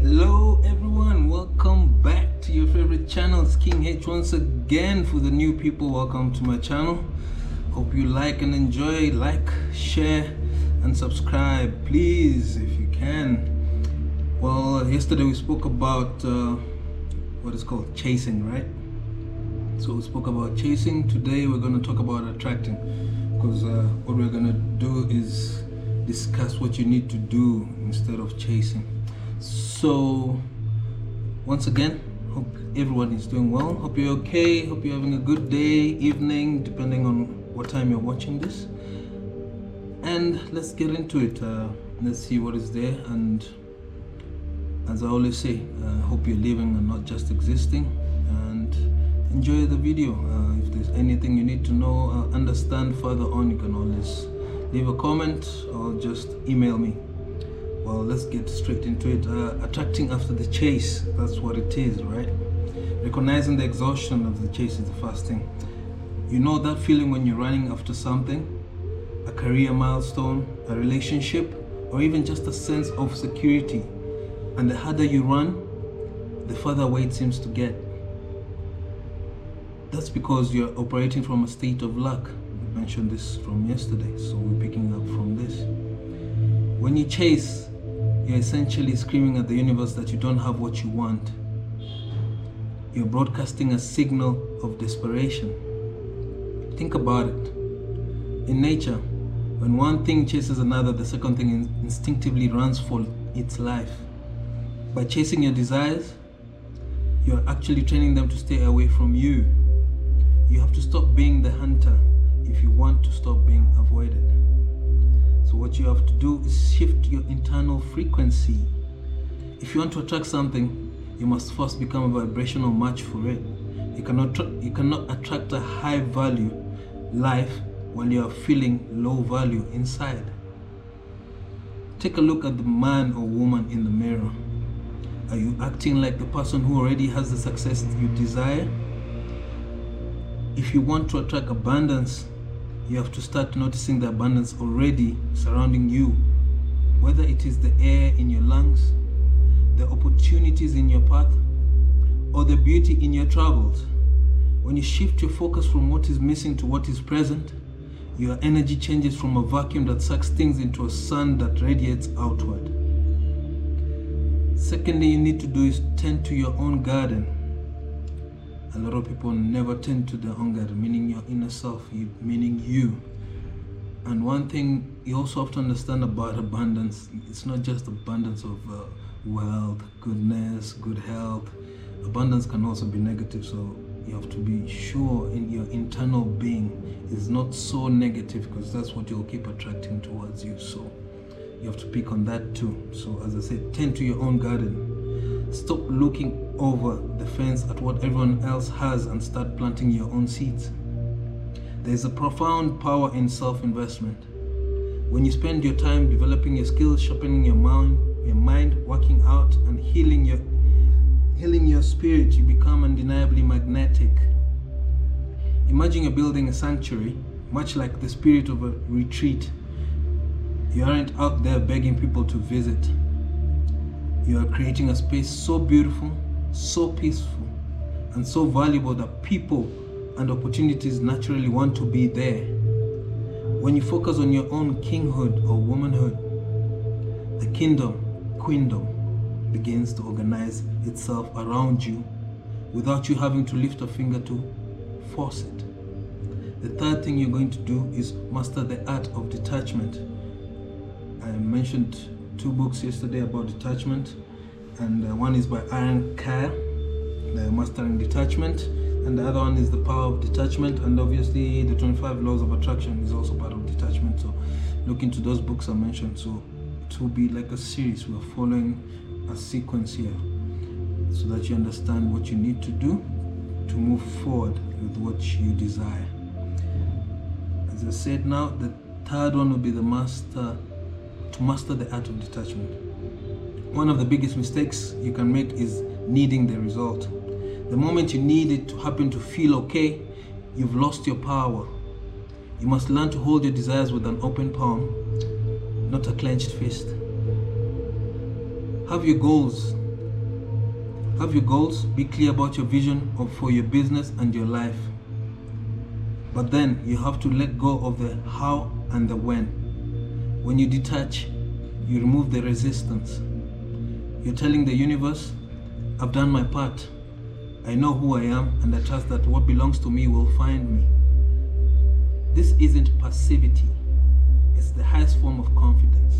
Hello everyone, welcome back to your favorite channel. It's King H once again. For the new people, welcome to my channel. Hope you like and enjoy. Like, share and subscribe, please, if you can. Well, yesterday we spoke about what is called chasing, right? So we spoke about chasing. Today we're going to talk about attracting, because what we're going to do is discuss what you need to do instead of chasing. So once again, hope everyone is doing well. Hope you're okay. Hope you're having a good day, evening, depending on what time you're watching this. And let's get into it. Let's see what is there. And as I always say, hope you're living and not just existing. And enjoy the video. If there's anything you need to know, understand further on, you can always leave a comment or just email me. Well, let's get straight into it. Attracting after the chase, that's what it is, right? Recognizing the exhaustion of the chase is the first thing. You know that feeling when you're running after something, a career milestone, a relationship, or even just a sense of security. And the harder you run, the further away it seems to get. That's because you're operating from a state of lack. I mentioned this from yesterday, so we're picking up from this. When you chase, you're essentially screaming at the universe that you don't have what you want. You're broadcasting a signal of desperation. Think about it. In nature, when one thing chases another, the second thing instinctively runs for its life. By chasing your desires, you're actually training them to stay away from you. You have to stop being the hunter if you want to stop being avoided. So what you have to do is shift your internal frequency. If you want to attract something, you must first become a vibrational match for it. You cannot attract a high value life while you are feeling low value inside. Take a look at the man or woman in the mirror. Are you acting like the person who already has the success you desire? If you want to attract abundance, you have to start noticing the abundance already surrounding you, whether it is the air in your lungs, the opportunities in your path, or the beauty in your travels. When you shift your focus from what is missing to what is present, your energy changes from a vacuum that sucks things into a sun that radiates outward. Secondly, you need to do is tend to your own garden. A lot of people never tend to their own garden, meaning your inner self, meaning you. And one thing you also have to understand about abundance, it's not just abundance of wealth, goodness, good health. Abundance can also be negative, so you have to be sure in your internal being is not so negative, because that's what you'll keep attracting towards you. So you have to pick on that too. So as I said, tend to your own garden. Stop looking over the fence at what everyone else has and start planting your own seeds. There's a profound power in self-investment. When you spend your time developing your skills, sharpening your mind, working out, and healing your spirit, you become undeniably magnetic. Imagine you're building a sanctuary, much like the spirit of a retreat. You aren't out there begging people to visit. You are creating a space so beautiful, so peaceful, and so valuable that people and opportunities naturally want to be there. When you focus on your own kinghood or womanhood, the queendom begins to organize itself around you without you having to lift a finger to force it. The third thing you're going to do is master the art of detachment. I mentioned 2 books yesterday about detachment, and one is by Aaron Kerr, the Mastering Detachment, and the other one is The Power of Detachment, and obviously the 25 Laws of Attraction is also part of detachment. So look into those books I mentioned. So it will be like a series. We're following a sequence here so that you understand what you need to do to move forward with what you desire. As I said, now the third one will be to master the art of detachment. One of the biggest mistakes you can make is needing the result. The moment you need it to happen to feel okay, you've lost your power. You must learn to hold your desires with an open palm, not a clenched fist. Have your goals Have your goals, be clear about your vision for your business and your life. But then you have to let go of the how and the when. When you detach, you remove the resistance. You're telling the universe, I've done my part. I know who I am, and I trust that what belongs to me will find me. This isn't passivity. It's the highest form of confidence.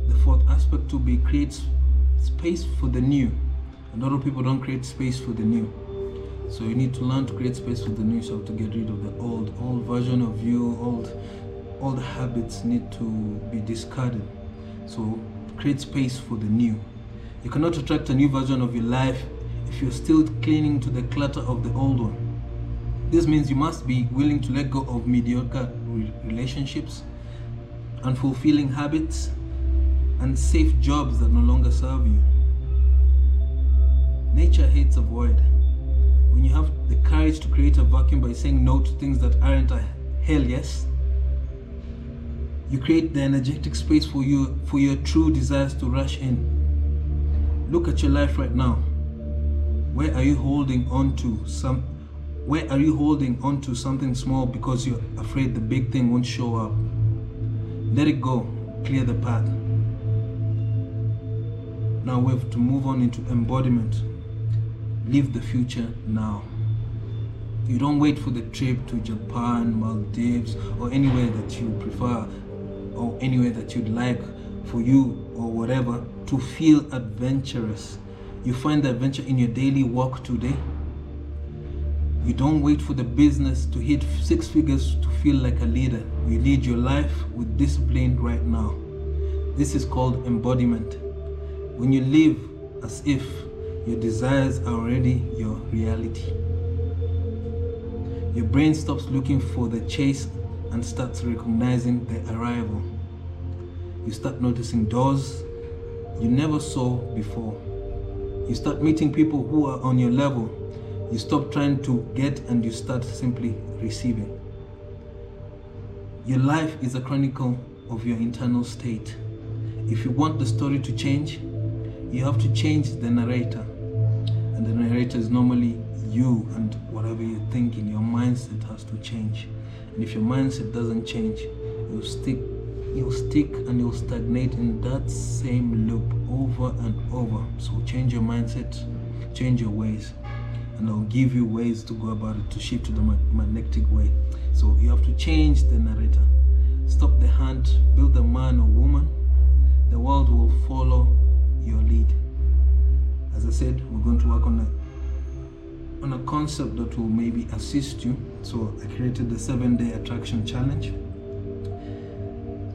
The fourth aspect to be creates space for the new. A lot of people don't create space for the new. So you need to learn to create space for the new. So you have to get rid of the old version of you, all the habits need to be discarded. So create space for the new. You cannot attract a new version of your life if you're still clinging to the clutter of the old one. This means you must be willing to let go of mediocre relationships, unfulfilling habits, and safe jobs that no longer serve you. Nature hates a void. When you have the courage to create a vacuum by saying no to things that aren't a hell yes, you create the energetic space for your true desires to rush in. Look at your life right now. Where are you holding on to something small because you're afraid the big thing won't show up? Let it go. Clear the path. Now we have to move on into embodiment. Live the future now. You don't wait for the trip to Japan, Maldives, or anywhere that you prefer, or anywhere that you'd like for you or whatever to feel adventurous. You find the adventure in your daily walk today. You don't wait for the business to hit 6 figures to feel like a leader. You lead your life with discipline right now. This is called embodiment. When you live as if your desires are already your reality. Your brain stops looking for the chase and starts recognizing the arrival. You start noticing doors you never saw before. You start meeting people who are on your level. You stop trying to get and you start simply receiving. Your life is a chronicle of your internal state. If you want the story to change, you have to change the narrator. And the narrator is normally you and whatever you're thinking. Your mindset has to change. And if your mindset doesn't change, you'll stick and you'll stagnate in that same loop over and over. So change your mindset, change your ways, and I'll give you ways to go about it to shift to the magnetic way. So you have to change the narrator. Stop the hunt, build a man or woman. The world will follow your lead. As I said, we're going to work on a concept that will maybe assist you. So I created the 7-day attraction challenge.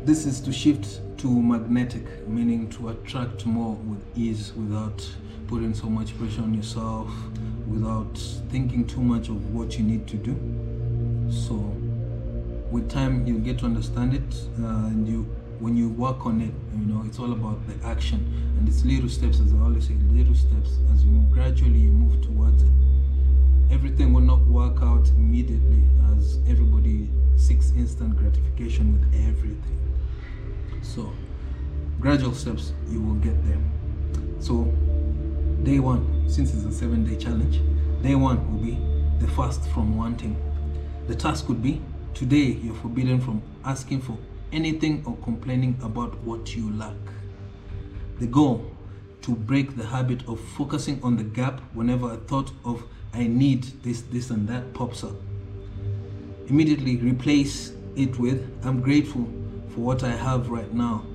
This is to shift to magnetic, meaning to attract more with ease without putting so much pressure on yourself, without thinking too much of what you need to do. So with time, you get to understand it, and when you work on it, it's all about the action, and it's little steps, as I always say, little steps. As you gradually move towards it, everything will not work out immediately, as everybody seeks instant gratification with everything. So gradual steps, you will get there. So day 1, since it's a 7-day challenge, day 1 will be the fast from wanting. The task would be, today you're forbidden from asking for anything or complaining about what you lack. The goal, to break the habit of focusing on the gap whenever a thought of I need this and that pops up. Immediately replace it with I'm grateful for what I have right now.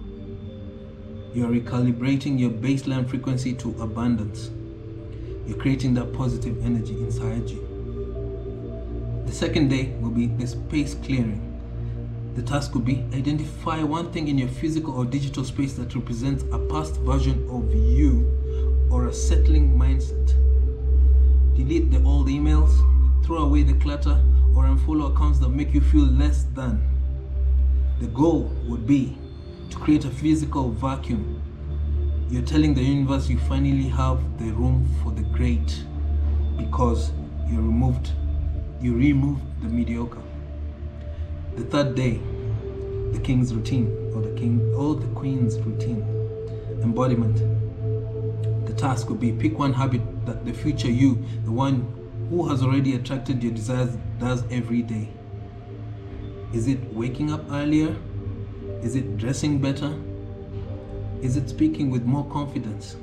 You're recalibrating your baseline frequency to abundance. You're creating that positive energy inside you. The second day will be the space clearing. The task would be identify one thing in your physical or digital space that represents a past version of you or a settling mindset. Delete the old emails, throw away the clutter, or unfollow accounts that make you feel less than. The goal would be to create a physical vacuum. You're telling the universe you finally have the room for the great because you removed the mediocre. The third day, the king's routine, or the queen's routine, embodiment. The task would be pick one habit that the future you, the one who has already attracted your desires, does every day. Is it waking up earlier? Is it dressing better? Is it speaking with more confidence?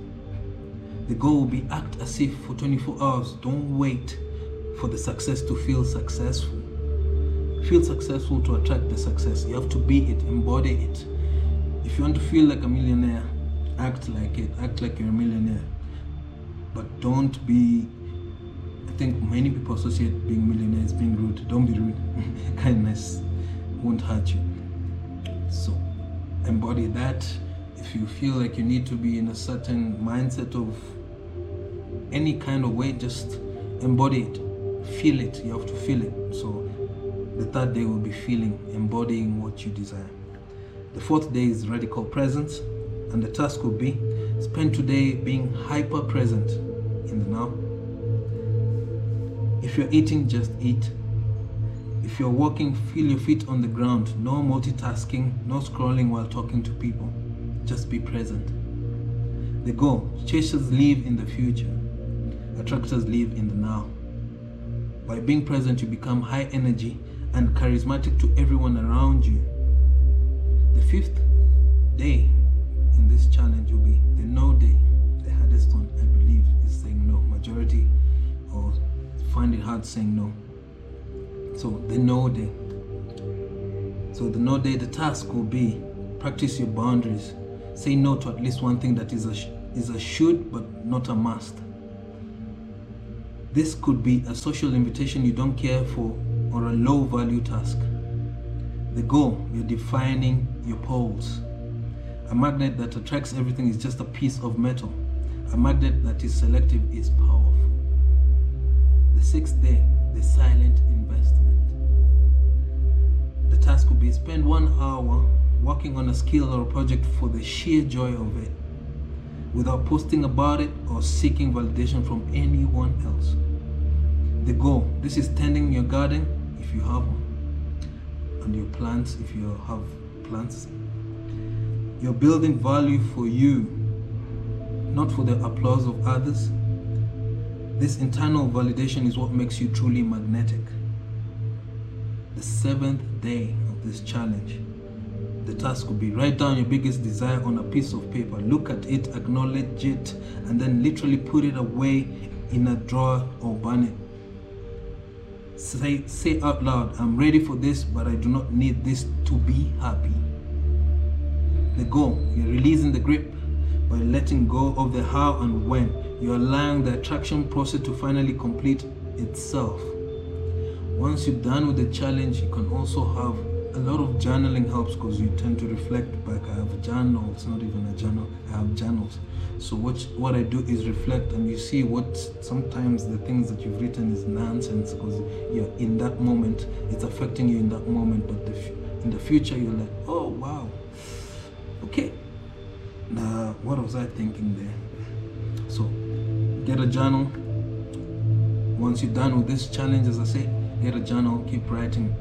The goal will be act as if for 24 hours. Don't wait for the success to feel successful. Feel successful to attract the success. You have to be it, embody it. If you want to feel like a millionaire, act like it. Act like you're a millionaire. But don't be, I think many people associate being millionaires being rude. Don't be rude. Kindness won't hurt you. So embody that. If you feel like you need to be in a certain mindset of any kind of way, just embody it. Feel it. You have to feel it. So the third day will be feeling, embodying what you desire. The fourth day is radical presence, and the task will be spend today being hyper present in the now. If you're eating, just eat. If you're walking, feel your feet on the ground. No multitasking, no scrolling while talking to people. Just be present. The goal: chasers live in the future, attractors live in the now. By being present, you become high energy and charismatic to everyone around you. The fifth day in this challenge will be the no day. The hardest one, I believe, is saying no. Majority or find it hard saying no. So the no day. So the no day, the task will be practice your boundaries. Say no to at least one thing that is a should but not a must. This could be a social invitation you don't care for or a low value task. The goal: you're defining your poles. A magnet that attracts everything is just a piece of metal. A magnet that is selective is powerful. The sixth day, the silent investment. The task will be spend 1 hour working on a skill or a project for the sheer joy of it, without posting about it or seeking validation from anyone else. The goal: this is tending your garden if you have one, and your plants if you have plants. You're building value for you, not for the applause of others. This internal validation is what makes you truly magnetic. The seventh day of this challenge, the task will be write down your biggest desire on a piece of paper. Look at it, acknowledge it, and then literally put it away in a drawer or burn it. Say out loud, I'm ready for this, but I do not need this to be happy. The goal: you're releasing the grip by letting go of the how and when. You're allowing the attraction process to finally complete itself. Once you're done with the challenge, you can also have a lot of journaling helps, because you tend to reflect back. I have a journal. It's not even a journal. I have journals. So what I do is reflect, and you see what sometimes the things that you've written is nonsense because you're in that moment. It's affecting you in that moment, but in the future you're like, oh wow, okay. Now what was I thinking there? So get a journal. Once you're done with this challenge, as I say, get a journal. Keep writing.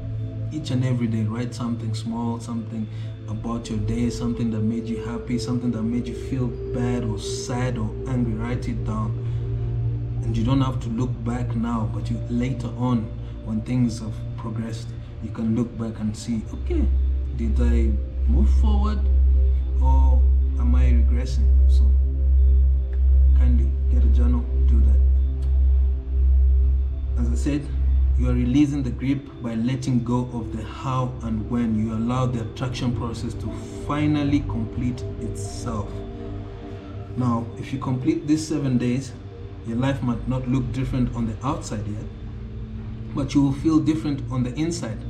Each and every day, write something small, something about your day, something that made you happy, something that made you feel bad or sad or angry. Write it down. And you don't have to look back now, but you later on, when things have progressed, you can look back and see, okay, did I move forward or am I regressing? So kindly get a journal, do that. As I said, you are releasing the grip by letting go of the how and when. You allow the attraction process to finally complete itself. Now, if you complete these 7 days, your life might not look different on the outside yet, but you will feel different on the inside.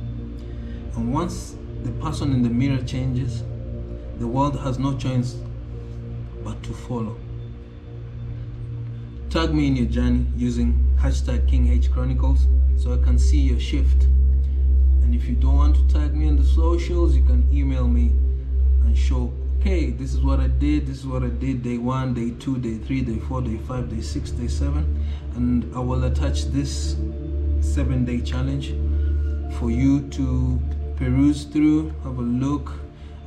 And once the person in the mirror changes, the world has no choice but to follow. Tag me in your journey using #KingHChronicles so I can see your shift. And if you don't want to tag me on the socials, you can email me and show, okay, this is what I did, this is what I did day 1, day 2, day 3, day 4, day 5, day 6, day 7, and I will attach this 7-day challenge for you to peruse through, have a look,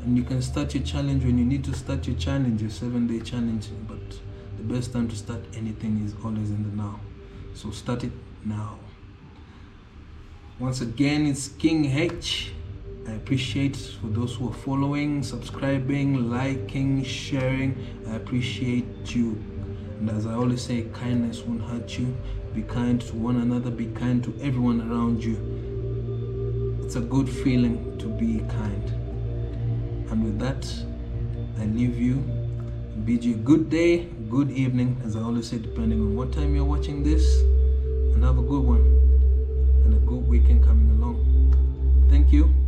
and you can start your challenge when you need to start your challenge, your 7-day challenge. But the best time to start anything is always in the now. So start it now. Once again, it's King H. I appreciate for those who are following, subscribing, liking, sharing. I appreciate you. And as I always say, kindness won't hurt you. Be kind to one another. Be kind to everyone around you. It's a good feeling to be kind. And with that, I leave you. Bid you a good day, good evening, as I always say, depending on what time you're watching this. And have a good one and a good weekend coming along. Thank you.